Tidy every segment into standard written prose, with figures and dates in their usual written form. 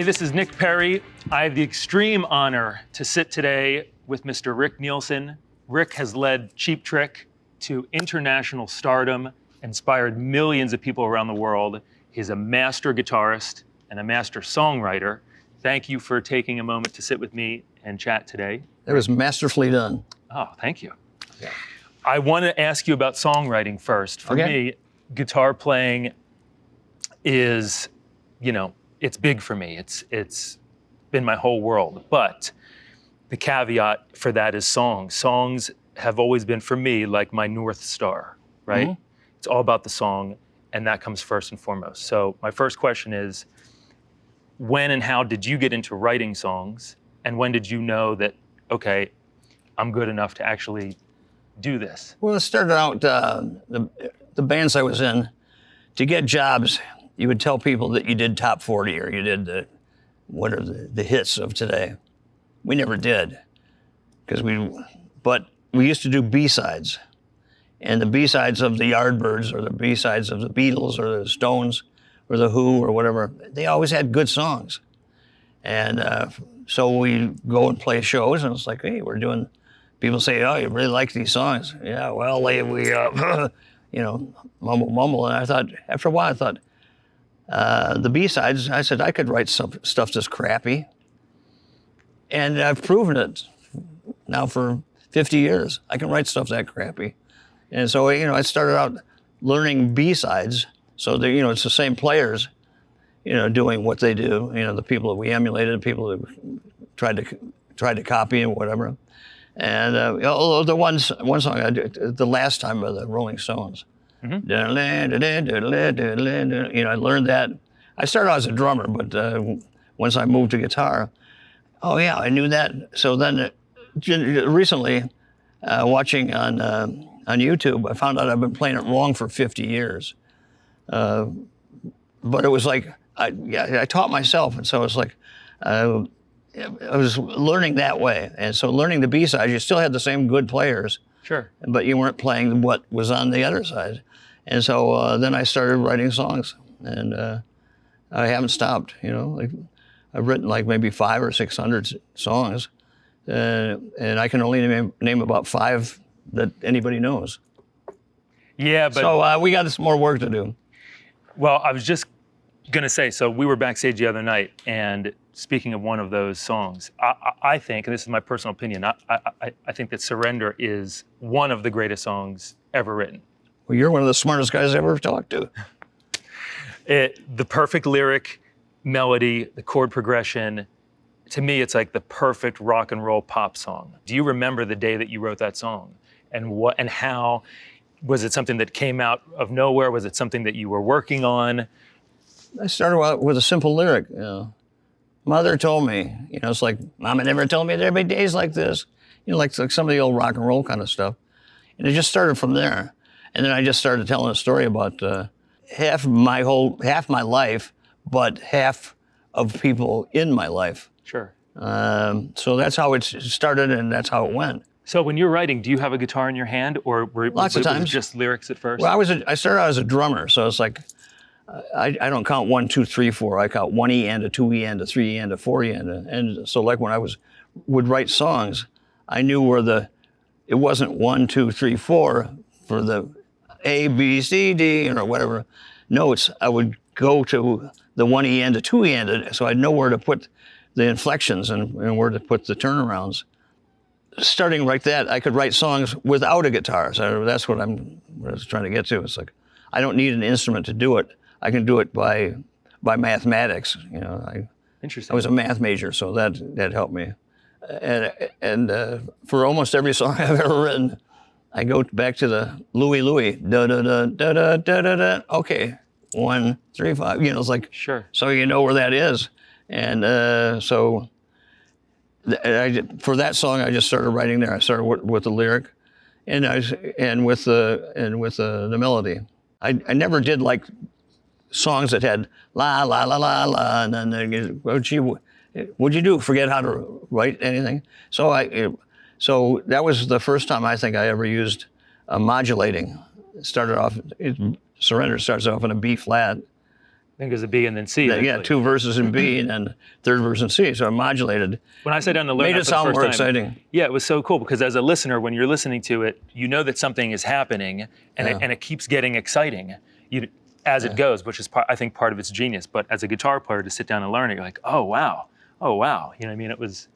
Hey, this is Nick Perri. I have the extreme honor to sit today with Mr. Rick Nielsen. Rick has led Cheap Trick to international stardom, inspired millions of people around the world. He's a master guitarist and a master songwriter. Thank you for taking a moment to sit with me and chat today. It was masterfully done. Oh, thank you. Yeah. I want to ask you about songwriting first. For me, guitar playing is, it's big for me. It's been my whole world. But the caveat for that is songs. Songs have always been, for me, like my North Star, right? Mm-hmm. It's all about the song, and that comes first and foremost. So my first question is, when and how did you get into writing songs? And when did you know that, okay, I'm good enough to actually do this? Well, it started out, the bands I was in, to get jobs, you would tell people that you did top 40 or you did the hits of today. We never did, but we used to do B-sides. And the B-sides of the Yardbirds or the B-sides of the Beatles or the Stones or the Who or whatever, they always had good songs. And so we go and play shows and it's like, hey, people say, oh, you really like these songs. Yeah, well, mumble. And I thought, after a while, the B-sides, I said, I could write some stuff that's crappy. And I've proven it now for 50 years. I can write stuff that crappy. And so, I started out learning B-sides. So, it's the same players, doing what they do. The people that we emulated, the people that tried to copy and whatever. And the one song I did, the last time by the Rolling Stones. Mm-hmm. I learned that. I started out as a drummer, but once I moved to guitar, oh yeah, I knew that. So then recently, watching on YouTube, I found out I've been playing it wrong for 50 years. But it was like, I taught myself, and so it's like, I was learning that way. And so learning the B-sides, you still had the same good players. Sure. But you weren't playing what was on the other side. And so then I started writing songs, and I haven't stopped, I've written like maybe 500 or 600 songs, and I can only name about 5 that anybody knows. Yeah, but... So we got some more work to do. Well, I was just going to say, so we were backstage the other night, and speaking of one of those songs, I think, and this is my personal opinion, I think that Surrender is one of the greatest songs ever written. Well, you're one of the smartest guys I've ever talked to. The perfect lyric, melody, the chord progression, to me, it's like the perfect rock and roll pop song. Do you remember the day that you wrote that song? And how? Was it something that came out of nowhere? Was it something that you were working on? I started out with a simple lyric, Mother told me, it's like, Mama never told me there'd be days like this. Like some of the old rock and roll kind of stuff. And it just started from there. And then I just started telling a story about half my life, but half of people in my life. Sure. So that's how it started and that's how it went. So when you're writing, do you have a guitar in your hand, or lots of times was it just lyrics at first? Well, I started out as a drummer, so it's like, I don't count 1, 2, 3, 4. I count 1 E and a 2 E and a 3 E and a 4 E and so like when I would write songs, I knew where it wasn't 1, 2, 3, 4 for the A, B, C, D, or whatever notes. I would go to the 1 E and a 2 E and so I'd know where to put the inflections and where to put the turnarounds. Starting like that, I could write songs without a guitar. So that's what I was trying to get to. It's like, I don't need an instrument to do it. I can do it by mathematics. Interesting. I was a math major, so that helped me. And for almost every song I've ever written, I go back to the Louie, da da da da da da da da. Okay, 1, 3, 5. It's like, sure. So you know where that is, and so for that song I just started writing there. I started with the lyric, and with the melody. I never did like songs that had la la la la la, and then what'd you do? Forget how to write anything? So that was the first time I think I ever used modulating. It started off. Surrender starts off in a B flat, Then goes a B and then C. Yeah, 2 verses in B and then 3rd verse in C. So I modulated. When I sat down to learn Made that it for the sound first more time, exciting. Yeah, it was so cool because as a listener, when you're listening to it, you know that something is happening and, it keeps getting exciting as it goes, which is, I think, part of its genius. But as a guitar player, to sit down and learn it, you're like, oh, wow. You know what I mean? It was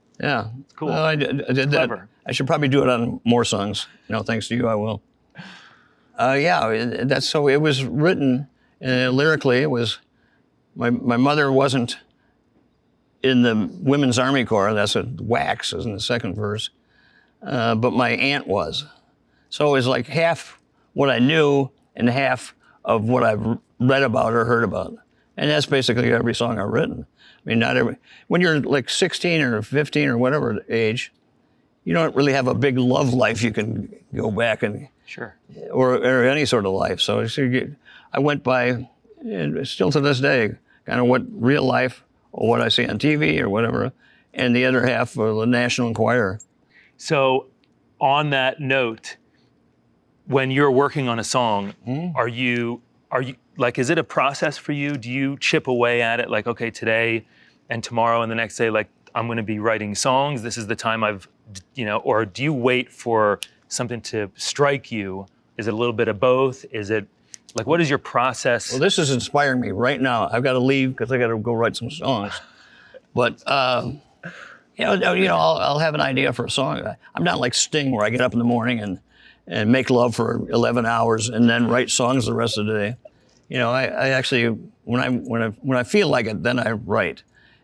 cool. Well, I did that. I should probably do it on more songs. Thanks to you, I will. That's so. It was written lyrically. It was my mother wasn't in the Women's Army Corps. That's what wax is in the 2nd verse. But my aunt was. So it was like half what I knew and half of what I've read about or heard about. And that's basically every song I've written. I mean, when you're like 16 or 15 or whatever age, you don't really have a big love life you can go back and, sure, or any sort of life. So I went by, and still to this day, kind of what real life or what I see on TV or whatever, and the other half of the National Enquirer. So on that note, when you're working on a song, are you like, is it a process for you? Do you chip away at it? Like, okay, today and tomorrow and the next day, like, I'm going to be writing songs. This is the time or do you wait for something to strike you? Is it a little bit of both? Is it like, what is your process? Well, this is inspiring me right now. I've got to leave because I got to go write some songs. But, I'll have an idea for a song. I'm not like Sting where I get up in the morning and make love for 11 hours and then write songs the rest of the day. I actually, when I feel like it, then I write.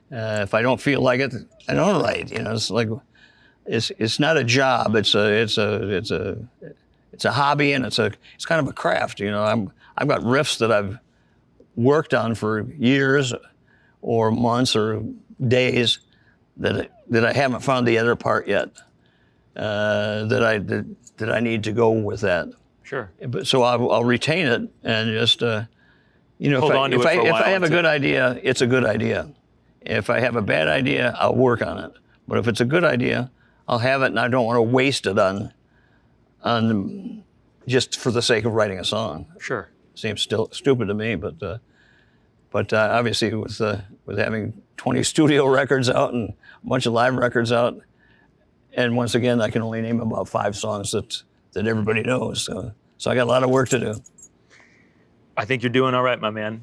If I don't feel like it, I don't write. It's like, it's not a job. It's a hobby, and it's kind of a craft. I've got riffs that I've worked on for years, or months, or days that I haven't found the other part yet. That I need to go with that. Sure. But so I'll retain it and just hold on to it for a while. If I have a good idea, it's a good idea. If I have a bad idea, I'll work on it. But if it's a good idea, I'll have it, and I don't want to waste it on just for the sake of writing a song. Sure. Seems still stupid to me, but obviously with having 20 studio records out and a bunch of live records out, and once again, I can only name about 5 songs that everybody knows. So I got a lot of work to do. I think you're doing all right, my man.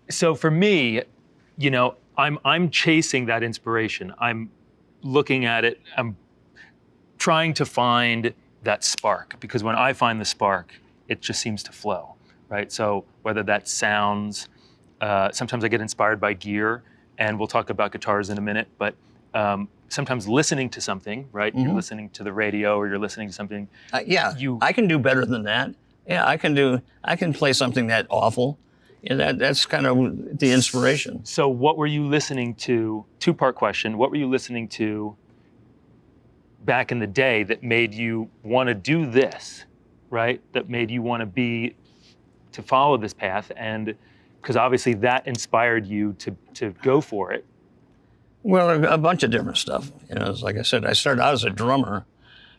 So for me, I'm chasing that inspiration. I'm looking at it. I'm trying to find that spark, because when I find the spark, it just seems to flow, right? So whether that's sounds, sometimes I get inspired by gear, and we'll talk about guitars in a minute, but sometimes listening to something, right? You're listening to the radio, or you're listening to something. I can do better than that. Yeah, I can play something that awful. That's kind of the inspiration. So what were you listening to? 2-part question. What were you listening to back in the day that made you want to do this, right? That made you want to follow this path, and because obviously that inspired you to go for it. Well, a bunch of different stuff. Like I said, I started out as a drummer,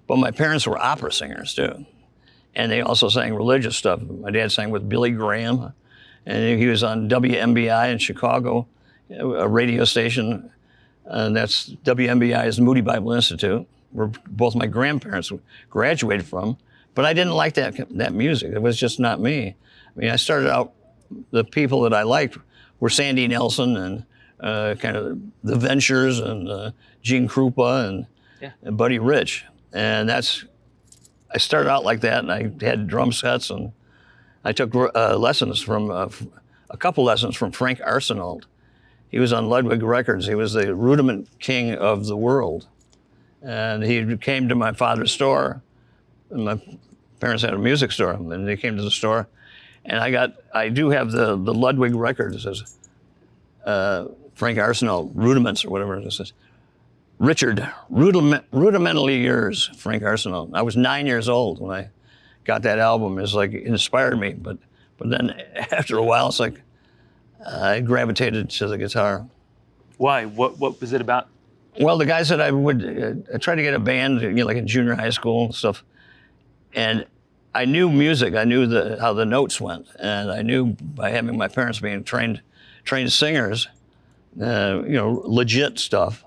but my parents were opera singers too. And they also sang religious stuff. My dad sang with Billy Graham, and he was on WMBI in Chicago, a radio station. And that's WMBI's Moody Bible Institute, where both my grandparents graduated from. But I didn't like that music. It was just not me. I mean, I started out, the people that I liked were Sandy Nelson and kind of the Ventures and Gene Krupa and Buddy Rich. And I started out like that, and I had drum sets, and I took lessons from, a couple lessons from Frank Arsenault. He was on Ludwig Records. He was the rudiment king of the world. And he came to my father's store, and my parents had a music store, and they came to the store, and I do have the Ludwig Records as Frank Arsenault, Rudiments or whatever it says. Richard, rudimentally yours, Frank Arsenault. I was 9 years old when I got that album. It inspired me, but then after a while, it's like I gravitated to the guitar. Why? What was it about? Well, the guys that I tried to get a band, like in junior high school and stuff, and I knew music. I knew how the notes went, and I knew by having my parents being trained singers, legit stuff.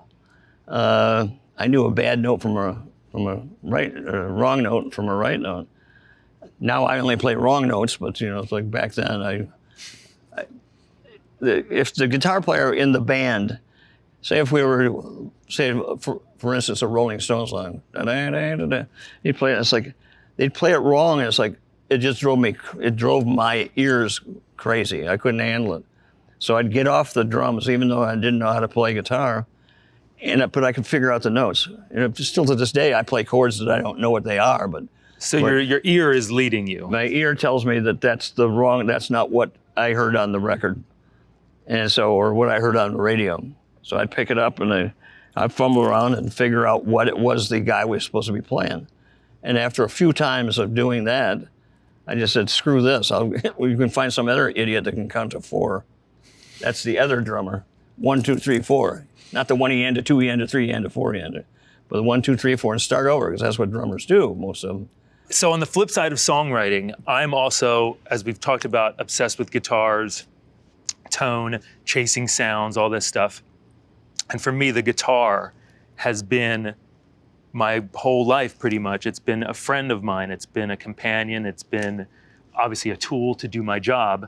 I knew a bad note from a wrong note from a right note. Now I only play wrong notes, but it's like back then if the guitar player in the band, say for instance a Rolling Stones song, he'd play it, it's like they'd play it wrong, and it's like it drove my ears crazy. I couldn't handle it. So I'd get off the drums even though I didn't know how to play guitar, but I could figure out the notes. Still to this day I play chords that I don't know what they are, but your ear is leading you. My ear tells me that that's not what I heard on the record. Or what I heard on the radio. So I'd pick it up and I'd fumble around and figure out what it was the guy was supposed to be playing. And after a few times of doing that, I just said, screw this. We can find some other idiot that can count to 4. That's the other drummer. 1, 2, 3, 4. Not the 1-E-end, a 2-E-end, a 3-E-end, a 4-E-end. But the 1, 2, 3, 4 and start over, because that's what drummers do, most of them. So on the flip side of songwriting, I'm also, as we've talked about, obsessed with guitars, tone, chasing sounds, all this stuff. And for me, the guitar has been my whole life pretty much. It's been a friend of mine. It's been a companion. It's been obviously a tool to do my job.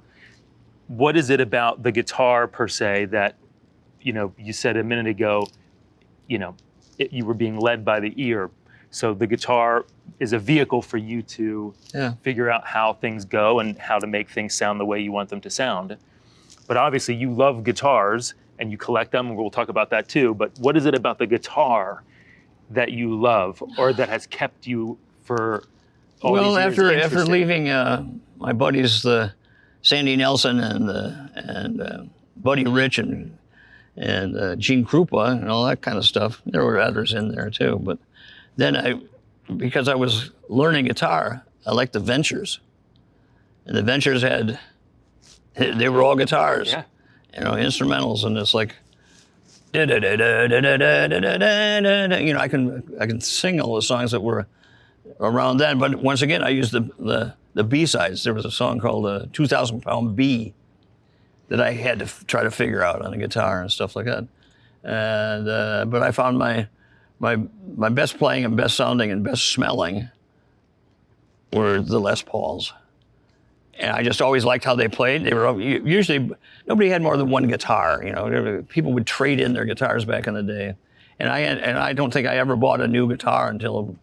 What is it about the guitar per se that, you said a minute ago, you were being led by the ear. So the guitar is a vehicle for you to figure out how things go and how to make things sound the way you want them to sound. But obviously you love guitars and you collect them, and we'll talk about that too. But what is it about the guitar that you love or that has kept you for all these years after leaving my buddies, the Sandy Nelson and Buddy Rich and Gene Krupa and all that kind of stuff, there were others in there too. But then because I was learning guitar, I liked the Ventures. And the Ventures they were all guitars, instrumentals, and it's like, I can sing all the songs that were around then. But once again, I used the B-sides. There was a song called 2,000 Pound Bee that I had to try to figure out on a guitar and stuff like that. And but I found my best playing and best sounding and best smelling were the Les Pauls. And I just always liked how they played. They were usually, nobody had more than one guitar. People would trade in their guitars back in the day. And I don't think I ever bought a new guitar until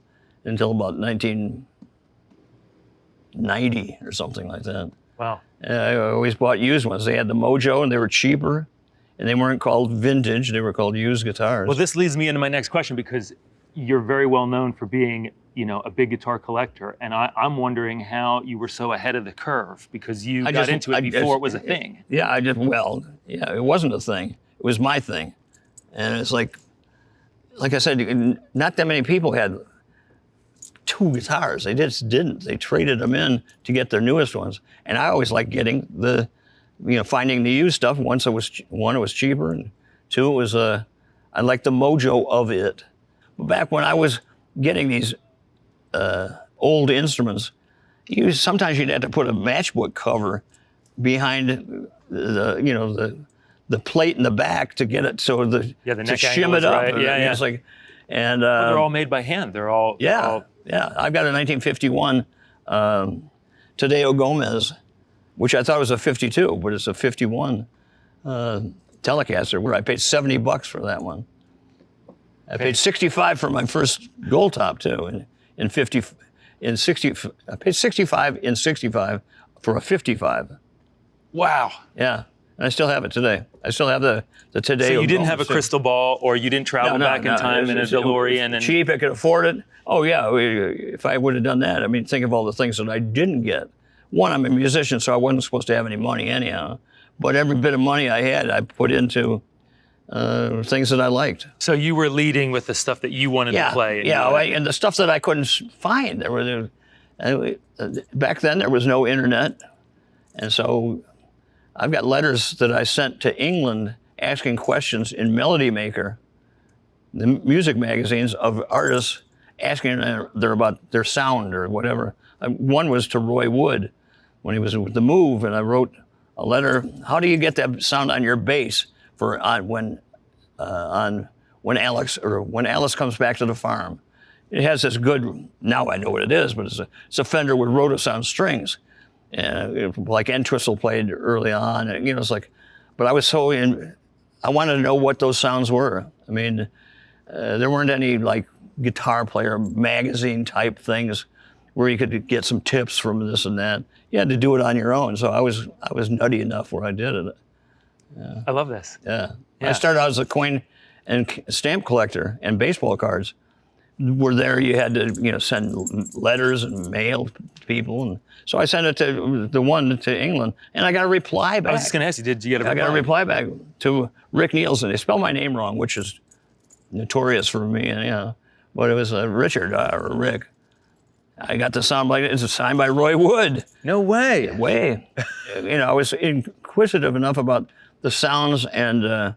about 1990 or something like that. Wow. I always bought used ones. They had the Mojo and they were cheaper. And they weren't called vintage, they were called used guitars. Well, this leads me into my next question, because you're very well known for being, a big guitar collector. And I'm wondering how you were so ahead of the curve, because you got into it before it was a thing. Yeah, it wasn't a thing. It was my thing. And it's like I said, not that many people had 2 guitars. They just didn't. They traded them in to get their newest ones. And I always liked getting finding the used stuff. One, it was cheaper, and 2, it was I liked the mojo of it. But back when I was getting these old instruments, sometimes you'd have to put a matchbook cover behind the plate in the back to get it to neck shim it up. Right? Yeah. It's like, and they're all made by hand. They're all yeah. I've got a 1951 Tadeo Gomez, which I thought was a 52, but it's a 51 Telecaster, where I paid $70 for that one. I paid $65 for my first Goldtop too, I paid $65 in '65 for a 55. Wow. Yeah, and I still have it today. I still have the Tadeo. So you didn't Gomez have a too. crystal ball, or you didn't travel back in time in a DeLorean? And cheap, I could afford it. Oh yeah, if I would have done that, think of all the things that I didn't get. One, I'm a musician, so I wasn't supposed to have any money anyhow. But every bit of money I had, I put into things that I liked. So you were leading with the stuff that you wanted to play. And the stuff that I couldn't find. Back then, there was no internet. And so I've got letters that I sent to England asking questions in Melody Maker, the music magazines, of artists asking about their sound or whatever. One was to Roy Wood when he was with The Move, and I wrote a letter. How do you get that sound on your bass for when Alice comes back to the farm? It has this good. Now I know what it is, but it's a Fender with rotosound strings, and like Entwistle played early on. And, it's like, but I was so in. I wanted to know what those sounds were. I mean, there weren't any like guitar player magazine type things where you could get some tips from this and that. You had to do it on your own. So I was nutty enough where I did it. I love this. Yeah. I started out as a coin and stamp collector, and baseball cards were there. You had to, send letters and mail to people. And so I sent it to the one to England, and I got a reply back. I was just going to ask you, did you get a reply? I got a reply back to Rick Nielsen. They spelled my name wrong, which is notorious for me, but it was Richard or Rick. I got the sound like it's signed by Roy Wood. No way. I was inquisitive enough about the sounds, and I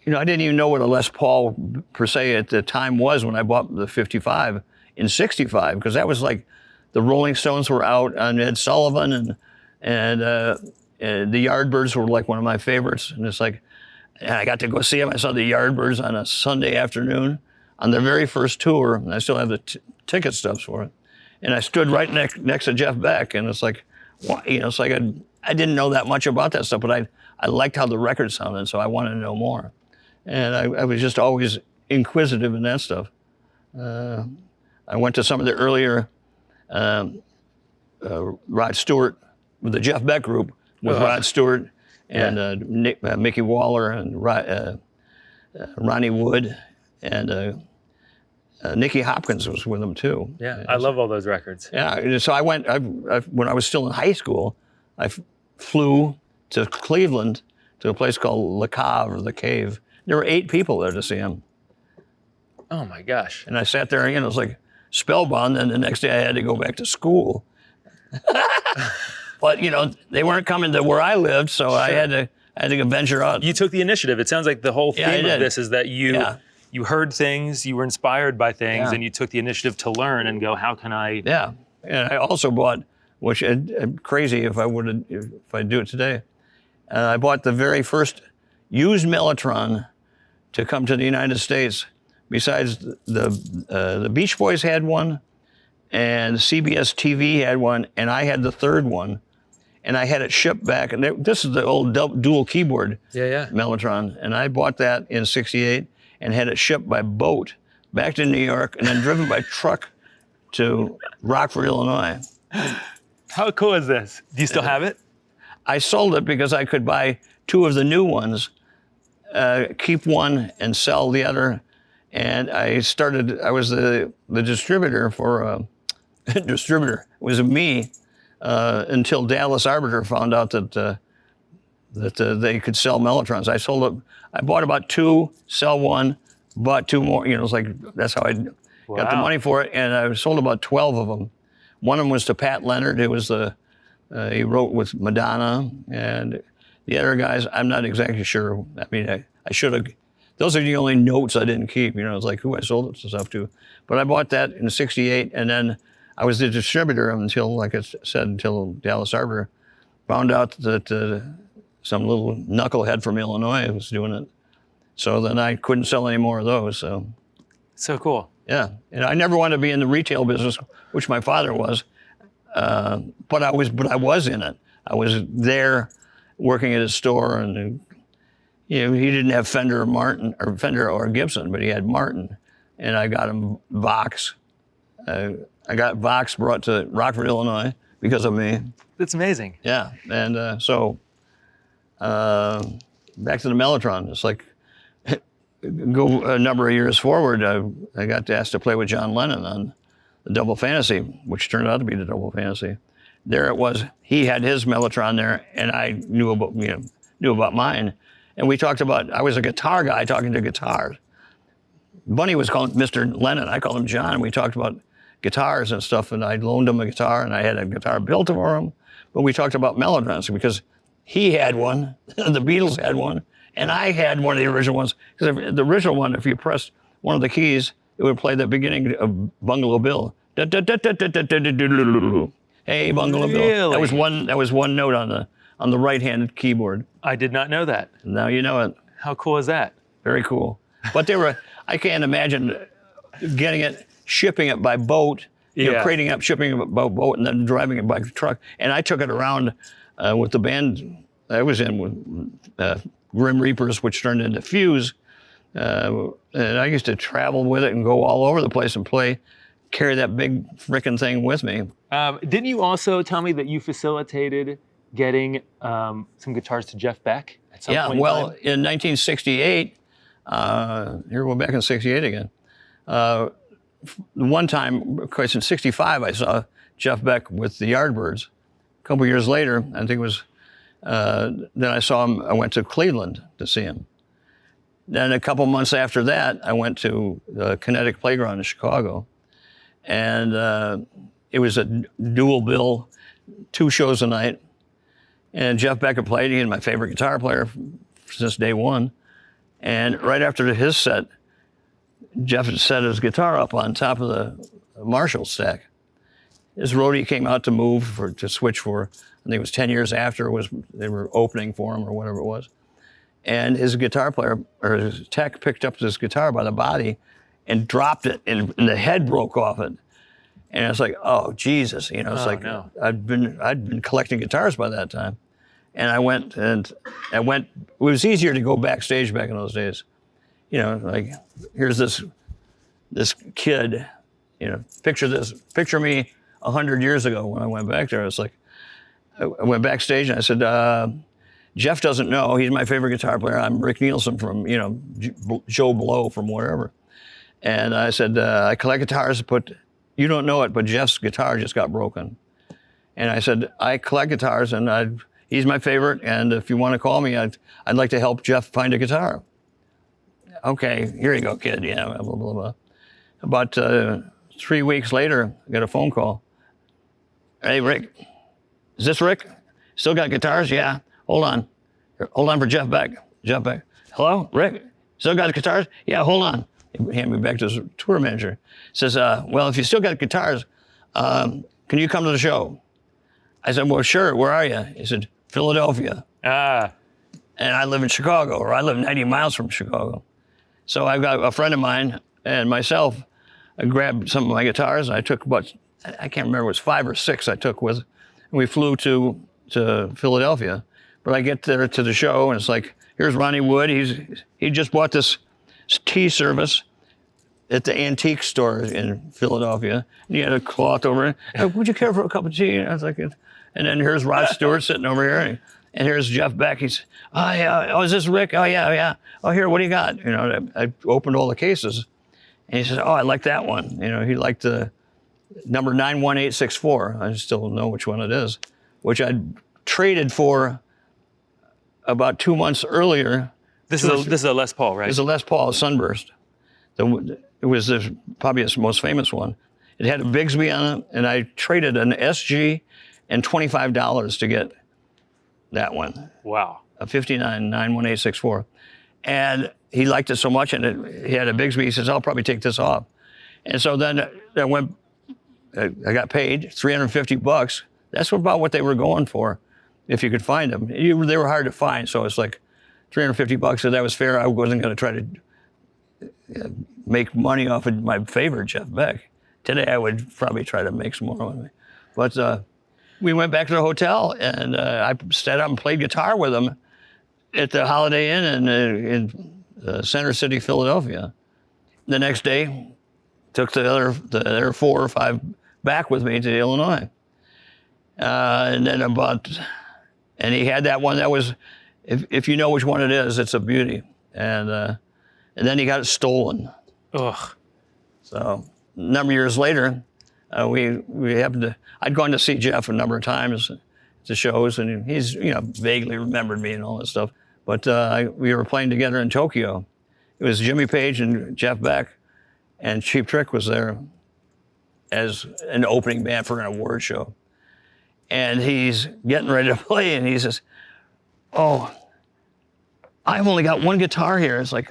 didn't even know what a Les Paul per se at the time was when I bought the 55 in '65, because that was like the Rolling Stones were out on Ed Sullivan, and the Yardbirds were like one of my favorites, and it's like, and I got to go see them. I saw the Yardbirds on a Sunday afternoon on their very first tour, and I still have the ticket stubs for it. And I stood right next to Jeff Beck, and it's like, it's like I didn't know that much about that stuff, but I liked how the record sounded, so I wanted to know more. And I was just always inquisitive in that stuff. I went to some of the earlier Rod Stewart with the Jeff Beck group with Rod Stewart and Mickey Waller and Ronnie Wood, and Nicky Hopkins was with them too. Yeah, I love all those records. Yeah, so I went, when I was still in high school, I flew to Cleveland to a place called Le Cave, or The Cave. There were 8 people there to see him. Oh my gosh. And I sat there, it was like spellbound, and the next day I had to go back to school. But, they weren't coming to where I lived, so sure. I had to venture out. You took the initiative. It sounds like the whole theme of this is that you heard things, you were inspired by things, and you took the initiative to learn and go, how can I? Yeah, and I also bought, which crazy if I do it today, I bought the very first used Mellotron to come to the United States. Besides the Beach Boys had one, and CBS TV had one, and I had the third one, and I had it shipped back. And this is the old dual keyboard Mellotron, and I bought that in '68 and had it shipped by boat back to New York, and then driven by truck to Rockford, Illinois. How cool is this? Do you still have it? I sold it because I could buy 2 of the new ones, keep one and sell the other. And I was the distributor for, distributor was me until Dallas Arbiter found out that they could sell Mellotrons. I bought about 2, sell 1, bought 2 more. It was like, that's how I got the money for it. And I sold about 12 of them. One of them was to Pat Leonard. It was he wrote with Madonna, and the other guys, I'm not exactly sure. I mean, I should have. Those are the only notes I didn't keep. It's like who I sold it stuff to. But I bought that in '68, and then I was the distributor until, like I said, until Dallas Arbiter found out that some little knucklehead from Illinois was doing it. So then I couldn't sell any more of those. So cool. Yeah, and I never wanted to be in the retail business, which my father was. But I was in it. I was there working at a store, and he didn't have Fender or Gibson, but he had Martin, and I got him Vox. I got Vox brought to Rockford, Illinois because of me. That's amazing. Yeah, and so back to the Mellotron. It's like go a number of years forward. I got asked to play with John Lennon on the Double Fantasy, which turned out to be the Double Fantasy. There it was. He had his Mellotron there, and I knew about mine. And we talked about, I was a guitar guy talking to guitars. Bunny was called Mr. Lennon. I called him John. We talked about guitars and stuff, and I loaned him a guitar, and I had a guitar built for him. But we talked about Mellotrons because he had one, the Beatles had one, and I had one of the original ones. Because the original one, if you pressed one of the keys, it would play the beginning of Bungalow Bill. Hey, bungalow bill. Really? That was one note on the right-handed keyboard. I did not know that. Now you know it. How cool is that? Very cool. But I can't imagine getting it, shipping it by boat, crating up, shipping it by boat, and then driving it by truck. And I took it around with the band I was in, with Grim Reapers, which turned into Fuse. And I used to travel with it and go all over the place and carry that big frickin' thing with me. Didn't you also tell me that you facilitated getting some guitars to Jeff Beck at some point? Yeah, well, in 1968, here we're back in 68 again. One time, of course, in 65, I saw Jeff Beck with the Yardbirds. A couple years later, I think it was, then I saw him, I went to Cleveland to see him. Then a couple months after that, I went to the Kinetic Playground in Chicago. And it was a dual bill, 2 shows a night. And Jeff Beck had played. He was my favorite guitar player since day one. And right after his set, Jeff had set his guitar up on top of the Marshall stack. His roadie came out to switch for, I think it was 10 years after they were opening for him or whatever it was. And his guitar player, or his tech, picked up this guitar by the body and dropped it, and the head broke off it. And it's like, oh, Jesus. No. I'd been collecting guitars by that time. And I went, it was easier to go backstage back in those days. Like, here's this kid, picture me 100 years ago when I went back there. It's like, I went backstage and I said, Jeff doesn't know, he's my favorite guitar player. I'm Rick Nielsen from, Joe Blow from wherever. And I said, I collect guitars, but you don't know it, but Jeff's guitar just got broken. And I said, I collect guitars and he's my favorite. And if you want to call me, I'd like to help Jeff find a guitar. Okay, here you go, kid. Yeah, blah, blah, blah. About 3 weeks later, I got a phone call. Hey, Rick, is this Rick? Still got guitars? Yeah, hold on. Hold on for Jeff Beck. Jeff Beck. Hello, Rick? Still got guitars? Yeah, hold on. He handed me back to his tour manager. Says, well, if you still got guitars, can you come to the show? I said, well, sure, where are you? He said, Philadelphia. And I live in Chicago, or I live 90 miles from Chicago. So I've got a friend of mine and myself, I grabbed some of my guitars, and I took about, I can't remember, it was 5 or 6 I took with, and we flew to Philadelphia. But I get there to the show, and it's like, here's Ronnie Wood. He just bought this tea service at the antique store in Philadelphia. And he had a cloth over it. Hey, would you care for a cup of tea? And I was like, and then here's Rod Stewart sitting over here. And here's Jeff Beck. He's, oh, yeah. Oh, is this Rick? Oh, yeah. Oh, here, what do you got? I opened all the cases. And he says, oh, I like that one. He liked the number 91864. I still don't know which one it is, which I'd traded for about 2 months earlier. This is a Les Paul, right? It's a Les Paul Sunburst. It was probably his most famous one. It had a Bigsby on it, and I traded an SG and $25 to get that one. Wow. A 59 91864. And he liked it so much, and he had a Bigsby. He says, I'll probably take this off. And so then I got paid $350. That's about what they were going for, if you could find them. They were hard to find, so it's like $350, so that was fair. I wasn't going to try to make money off of my favorite Jeff Beck. Today I would probably try to make some more money. But we went back to the hotel, and I sat up and played guitar with him at the Holiday Inn in Center City, Philadelphia. The next day, took the other 4 or 5 back with me to Illinois. And he had that one that was, if you know which one it is, it's a beauty. And then he got it stolen. Ugh. So a number of years later, we happened to, I'd gone to see Jeff a number of times to shows, and he's vaguely remembered me and all that stuff. But we were playing together in Tokyo. It was Jimmy Page and Jeff Beck, and Cheap Trick was there as an opening band for an award show. And he's getting ready to play, and he says, oh, I've only got one guitar here. It's like,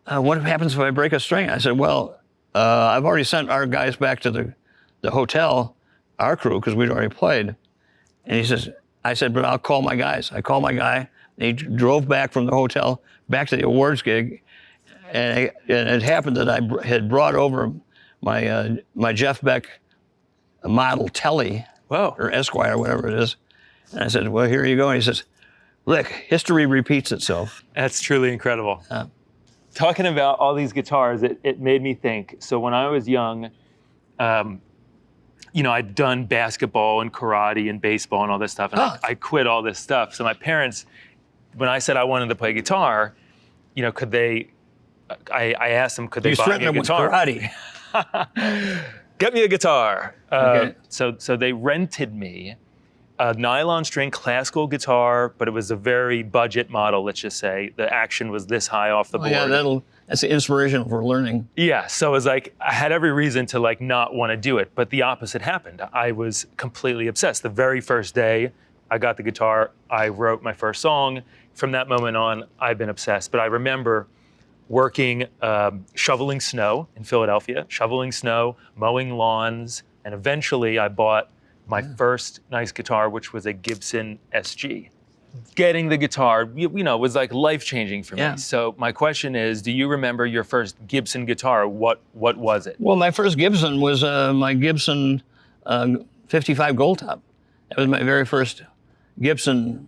what happens if I break a string? I said, well, I've already sent our guys back to the hotel, our crew, because we'd already played. And he says, I said, but I'll call my guys. I called my guy. And he drove back from the hotel back to the awards gig. And it happened that I had brought over my Jeff Beck model Telly, Whoa. or Esquire, whatever it is. And I said, well, here you go. And he says, look, history repeats itself. That's truly incredible. Talking about all these guitars, it made me think. So when I was young, I'd done basketball and karate and baseball and all this stuff, and I quit all this stuff. So my parents, when I said I wanted to play guitar, could they? I asked them, could they buy me a guitar? Karate. Get me a guitar. Okay. So they rented me a nylon string classical guitar, but it was a very budget model, let's just say. The action was this high off the board. Yeah, that's the inspiration for learning. Yeah, so it was like, I had every reason to like not want to do it, but the opposite happened. I was completely obsessed. The very first day I got the guitar, I wrote my first song. From that moment on, I've been obsessed. But I remember working, shoveling snow in Philadelphia, shoveling snow, mowing lawns, and eventually I bought my first nice guitar, which was a Gibson SG. Getting the guitar, was like life-changing for me. Yeah. So my question is, do you remember your first Gibson guitar? What was it? Well, my first Gibson was my Gibson 55 Goldtop. That was my very first Gibson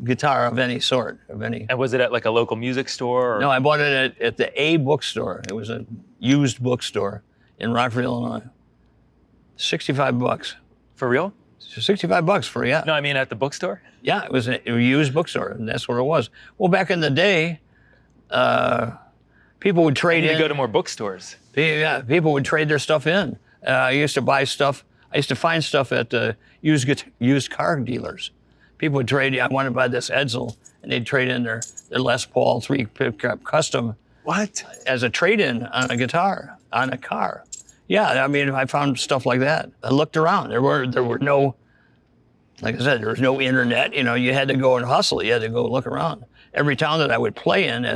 guitar of any sort, And was it at like a local music store? Or? No, I bought it at the A bookstore. It was a used bookstore in Rockford, Illinois. $65. For real? $65 for, yeah. No, I mean at the bookstore? Yeah, it was a used bookstore, and that's where it was. Well, back in the day, people would trade in. You go to more bookstores. Yeah, people would trade their stuff in. I used to buy stuff. I used to find stuff at used car dealers. People would trade. I want to buy this Edsel, and they'd trade in their Les Paul 3 pickup custom. What? As a trade-in on a guitar, on a car. Yeah, I mean, I found stuff like that. I looked around. There were no, like I said, there was no internet. You had to go and hustle. You had to go look around. Every town that I would play in,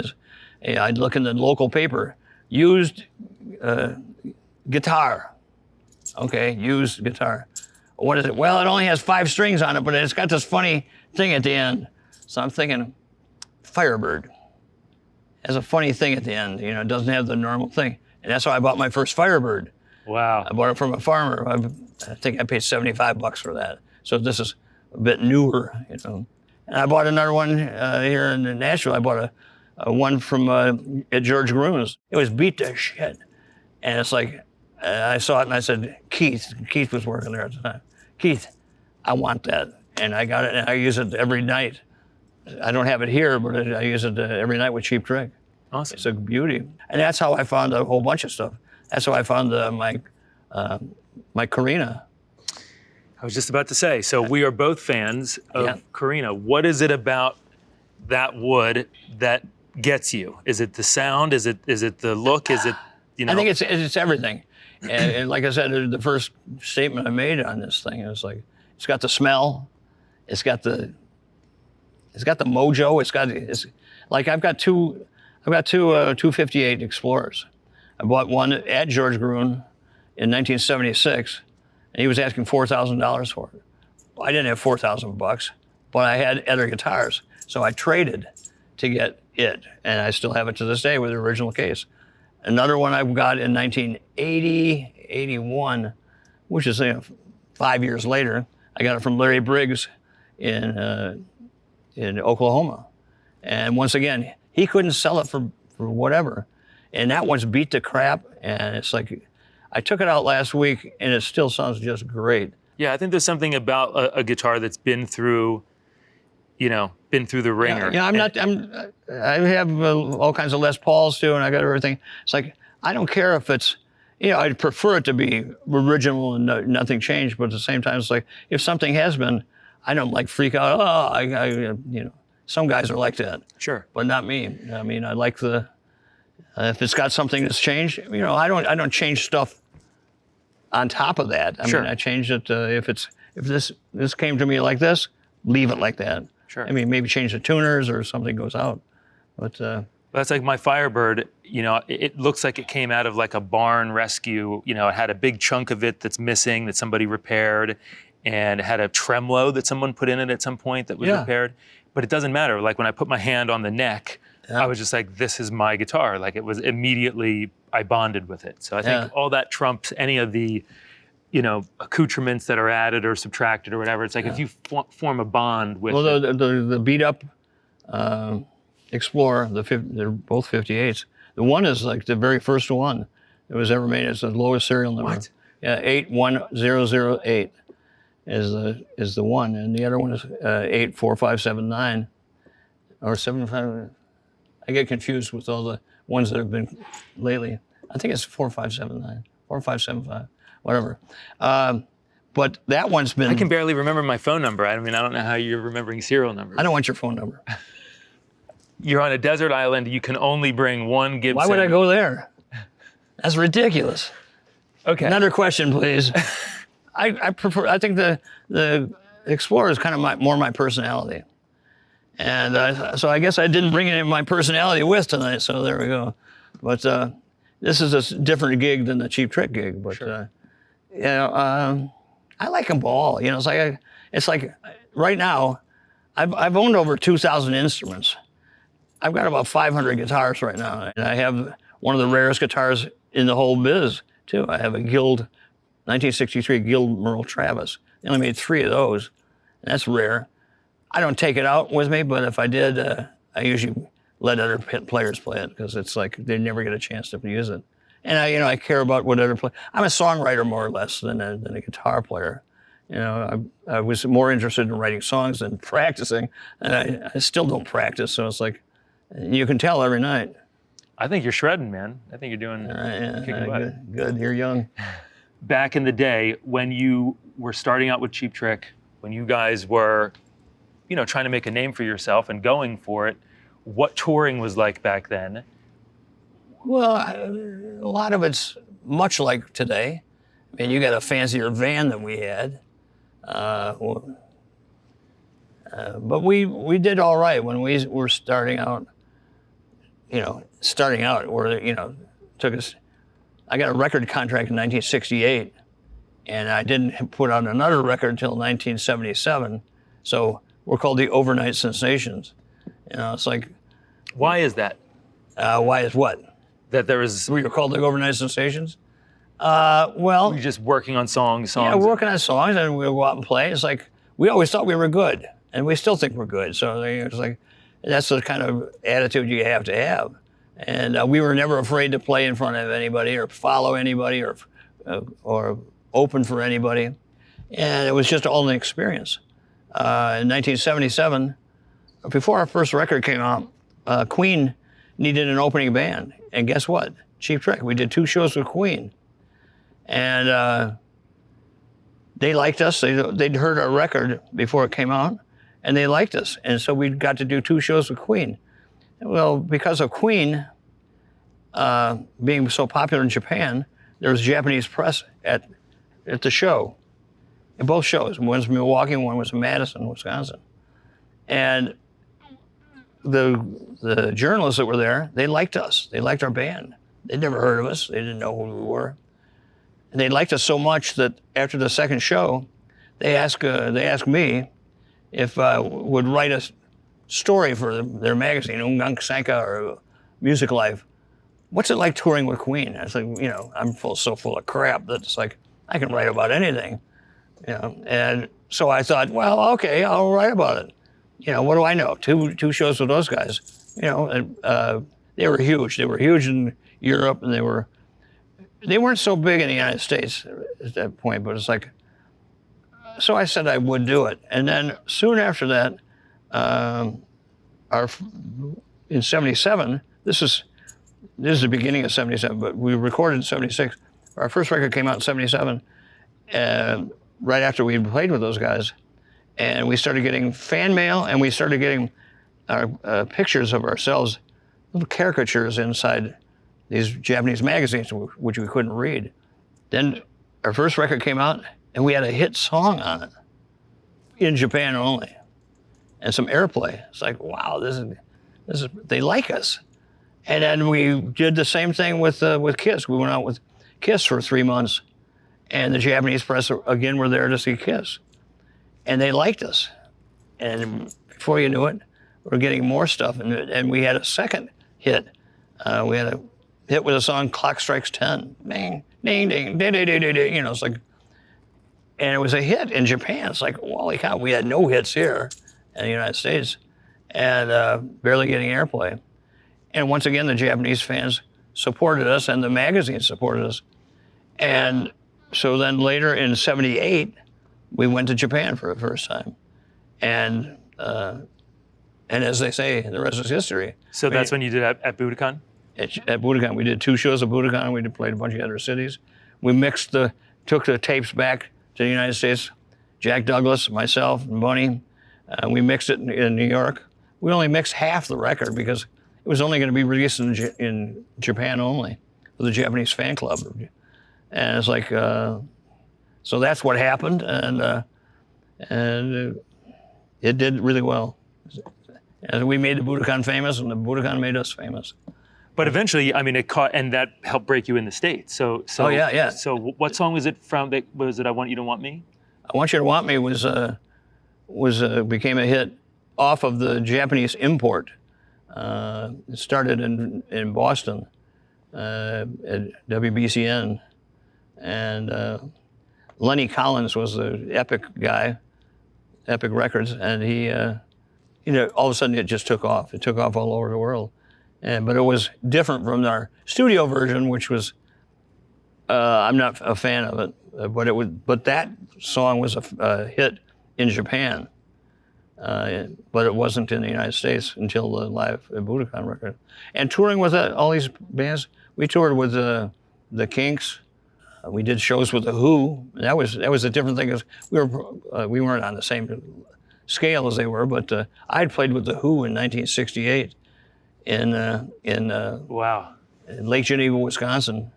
I'd look in the local paper, used guitar. Okay, used guitar. What is it? Well, it only has 5 strings on it, but it's got this funny thing at the end. So I'm thinking, Firebird has a funny thing at the end. It doesn't have the normal thing. And that's how I bought my first Firebird. Wow. I bought it from a farmer. I think I paid $75 for that. So this is a bit newer, And I bought another one here in Nashville. I bought a one from at George Groom's. It was beat to shit. And it's like, I saw it and I said, Keith was working there at the time. Keith, I want that. And I got it and I use it every night. I don't have it here, but I use it every night with Cheap Trick. Awesome. It's a beauty. And that's how I found a whole bunch of stuff. That's how I found my Carina. I was just about to say, so we are both fans of Carina. What is it about that wood that gets you? Is it the sound? Is it the look? Is it, I think it's everything. And like I said, the first statement I made on this thing is like, it's got the smell, it's got the mojo, it's like I've got two 258 Explorers. I bought one at George Gruen in 1976, and he was asking $4,000 for it. Well, I didn't have $4,000, but I had other guitars, so I traded to get it, and I still have it to this day with the original case. Another one I got in 1980, 81, which is 5 years later. I got it from Larry Briggs in Oklahoma. And once again, he couldn't sell it for whatever. And that one's beat to crap. And it's like, I took it out last week and it still sounds just great. Yeah, I think there's something about a guitar that's been through the ringer. Yeah, I have all kinds of Les Pauls too, and I got everything. It's like, I don't care if it's, I'd prefer it to be original and nothing changed, but at the same time, it's like, if something has been, I don't like freak out, some guys are like that. Sure. But not me. I mean, I like if it's got something that's changed, I don't change stuff on top of that. I mean, I change it, if this came to me like this, leave it like that. Sure. I mean, maybe change the tuners or something goes out. But That's like my Firebird, you know, it looks like it came out of like a barn rescue. You know, it had a big chunk of it that's missing that somebody repaired, and it had a tremolo that someone put in it at some point that was repaired. But it doesn't matter. Like when I put my hand on the neck, I was just like, this is my guitar. Like it was immediately, I bonded with it. So I think all that trumps any of the, you know, accoutrements that are added or subtracted or whatever. It's like if you form a bond with the beat up Explorer, they're both 58s. The one is like the very first one that was ever made. It's the lowest serial number. What? Yeah, 81008 is the one, and the other one is 84579 or 75. I get confused with all the ones that have been lately. I think it's 4579, 4575, whatever. But that one's been. I can barely remember my phone number. I mean, I don't know how you're remembering serial numbers. I don't want your phone number. You're on a desert island. You can only bring one Gibson. Why would I go there? That's ridiculous. Okay. Another question, please. I prefer. I think the Explorer is kind of more my personality, and so I guess I didn't bring any of my personality with tonight. So there we go. But this is a different gig than the Cheap Trick gig. But you know, I like them all. You know, it's like right now, I've owned over 2,000 instruments. I've got about 500 guitars right now, and I have one of the rarest guitars in the whole biz, too. I have a Guild, 1963 Guild Merle Travis. They only made 3 of those, and that's rare. I don't take it out with me, but if I did, I usually let other players play it, because it's like they never get a chance to use it. And I care about what other players. I'm a songwriter more or less than a guitar player. You know, I was more interested in writing songs than practicing, and I still don't practice, so it's like, you can tell every night. I think you're shredding, man. I think you're doing kicking butt. Good. You're young. Back in the day, when you were starting out with Cheap Trick, when you guys were, you know, trying to make a name for yourself and going for it, what touring was like back then? Well, a lot of it's much like today. I mean, you got a fancier van than we had. But we did all right when we were starting out. You know, took us. I got a record contract in 1968, and I didn't put out another record until 1977. So we're called the Overnight Sensations. You know, it's like. Why is that? Why is what? That there is. We were called the Overnight Sensations. Well. You're just working on songs. Yeah, working on songs, and we'll go out and play. It's like we always thought we were good, and we still think we're good. So it's like. That's the kind of attitude you have to have. And we were never afraid to play in front of anybody or follow anybody or open for anybody. And it was just all an experience. In 1977, before our first record came out, Queen needed an opening band. And guess what? Cheap Trick. We did 2 shows with Queen. And they liked us. They'd heard our record before it came out. And they liked us, and so we got to do 2 shows with Queen. Well, because of Queen being so popular in Japan, there was Japanese press at the show, in both shows. One was in Milwaukee, one was in Madison, Wisconsin. And the journalists that were there, they liked us. They liked our band. They'd never heard of us. They didn't know who we were. And they liked us so much that after the second show, they asked me if I would write a story for their magazine, Ungang Sanka or Music Life. What's it like touring with Queen? I was like, you know, I'm so full of crap that it's like, I can write about anything. You know, and so I thought, well, okay, I'll write about it. You know, what do I know? Two shows with those guys. You know, and, they were huge. They were huge in Europe, and they weren't so big in the United States at that point, but it's like, so I said I would do it. And then soon after that, in 77, this is the beginning of 77, but we recorded in 76. Our first record came out in 77, right after we played with those guys. And we started getting fan mail, and we started getting our pictures of ourselves, little caricatures inside these Japanese magazines, which we couldn't read. Then our first record came out, and we had a hit song on it, in Japan only, and some airplay. It's like, wow, this is they like us. And then we did the same thing with Kiss. We went out with Kiss for 3 months, and the Japanese press again were there to see Kiss, and they liked us. And before you knew it, we were getting more stuff, and we had a second hit. We had a hit with a song "Clock Strikes 10," ding, ding, ding, ding, ding, ding, ding. You know, it's like, and it was a hit in Japan. It's like, holy cow, we had no hits here in the United States, and barely getting airplay. And once again, the Japanese fans supported us, and the magazines supported us. And so then later in '78, we went to Japan for the first time. And as they say, the rest is history. So that's when you did at Budokan? At Budokan, we did 2 shows at Budokan. We played a bunch of other cities. We took the tapes back to the United States. Jack Douglas, myself, and Bunny. We mixed it in New York. We only mixed half the record because it was only going to be released in Japan only for the Japanese fan club. And it's like, so that's what happened, and it did really well. And we made the Budokan famous, and the Budokan made us famous. But eventually, I mean, it caught, and that helped break you in the States. So Oh, yeah. So what song was it from? Was it "I Want You to Want Me"? "I Want You to Want Me" became a hit off of the Japanese import. It started in Boston at WBCN, and Lenny Collins was the Epic guy, Epic Records, and he, all of a sudden it just took off. It took off all over the world, but it was different from our studio version, which was I'm not a fan of it, but that song was a hit in Japan. But it wasn't in the United States until the live Budokan record. And touring with all these bands, we toured with the Kinks. We did shows with the Who. That was a different thing because we weren't on the same scale as they were. But I had played with the Who in 1968 Wow. in Lake Geneva, Wisconsin,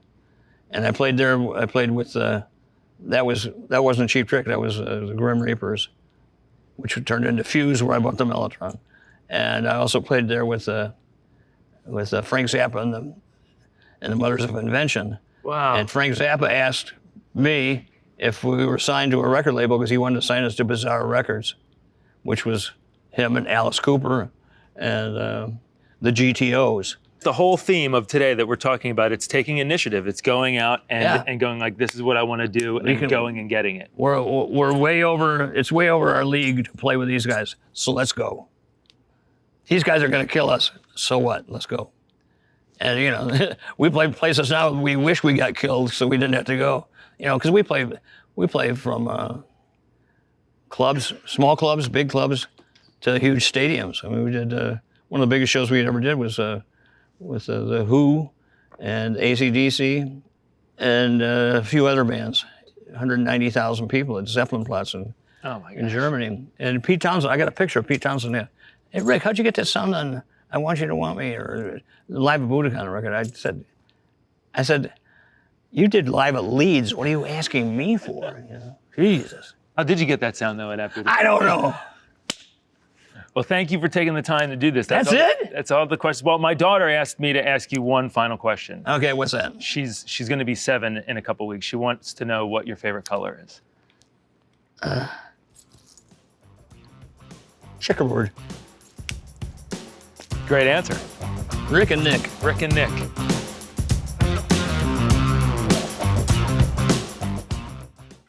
and I played there. I played with that wasn't Cheap Trick. That was the Grim Reapers, which turned into Fuse, where I bought the Mellotron. And I also played there with Frank Zappa and the Mothers of Invention. Wow. And Frank Zappa asked me if we were signed to a record label because he wanted to sign us to Bizarre Records, which was him and Alice Cooper and the GTOs. The whole theme of today that we're talking about, it's taking initiative. It's going out and going like, this is what I want to do, and going and getting it. We're way over, it's way over our league to play with these guys, so let's go. These guys are going to kill us, so what? Let's go. And, we play places now we wish we got killed so we didn't have to go. Because we play from clubs, small clubs, big clubs, to huge stadiums. I mean, we did, one of the biggest shows we ever did was with the Who and AC/DC and a few other bands. 190,000 people at Zeppelinplatz in Germany. And Pete Townsend, I got a picture of Pete Townsend there. Hey, Rick, how'd you get that sound on "I Want You to Want Me" or live at Budokan record? I said, you did live at Leeds. What are you asking me for? Jesus. How did you get that sound, though, at Budokan? I don't know. Well, thank you for taking the time to do this. That's it? That's all the questions. Well, my daughter asked me to ask you one final question. Okay, what's that? She's going to be 7 in a couple weeks. She wants to know what your favorite color is. Checkerboard. Great answer. Rick and Nick. Rick and Nick.